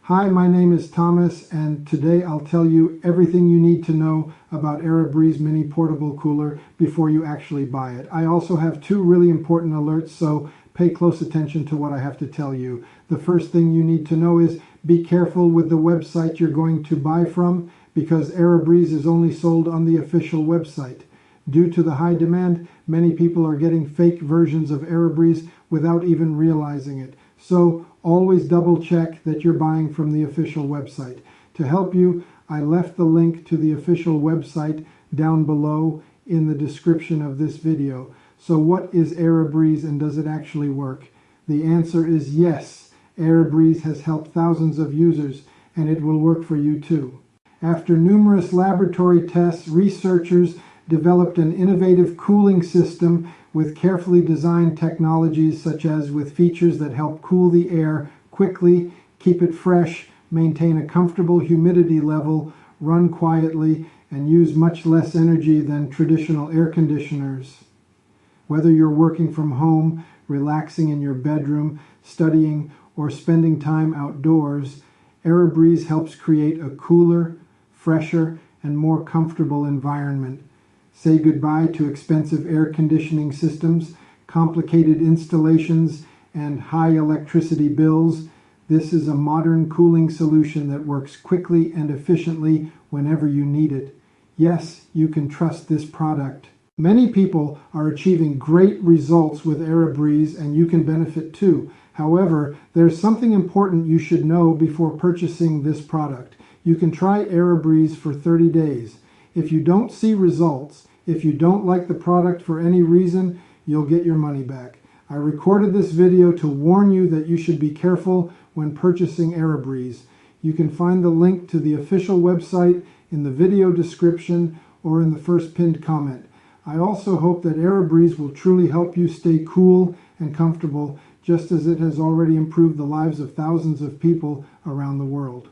Hi, my name is Thomas, and today I'll tell you everything you need to know about AiraBreeze Mini Portable Cooler before you actually buy it. I also have two really important alerts, so pay close attention to what I have to tell you. The first thing you need to know is be careful with the website you're going to buy from, because AiraBreeze is only sold on the official website. Due to the high demand, many people are getting fake versions of AiraBreeze without even realizing it. So always double check that you're buying from the official website. To help you, I left the link to the official website down below in the description of this video. So what is AiraBreeze and does it actually work? The answer is yes. AiraBreeze has helped thousands of users, and it will work for you too. After numerous laboratory tests, researchers developed an innovative cooling system with carefully designed technologies, such as with features that help cool the air quickly, keep it fresh, maintain a comfortable humidity level, run quietly, and use much less energy than traditional air conditioners. Whether you're working from home, relaxing in your bedroom, studying, or spending time outdoors, AiraBreeze helps create a cooler, fresher, and more comfortable environment. Say goodbye to expensive air conditioning systems, complicated installations, and high electricity bills. This is a modern cooling solution that works quickly and efficiently whenever you need it. Yes, you can trust this product. Many people are achieving great results with AiraBreeze, and you can benefit too. However, there's something important you should know before purchasing this product. You can try AiraBreeze for 30 days. If you don't see results, if you don't like the product for any reason, you'll get your money back. I recorded this video to warn you that you should be careful when purchasing AiraBreeze. You can find the link to the official website in the video description or in the first pinned comment. I also hope that AiraBreeze will truly help you stay cool and comfortable, just as it has already improved the lives of thousands of people around the world.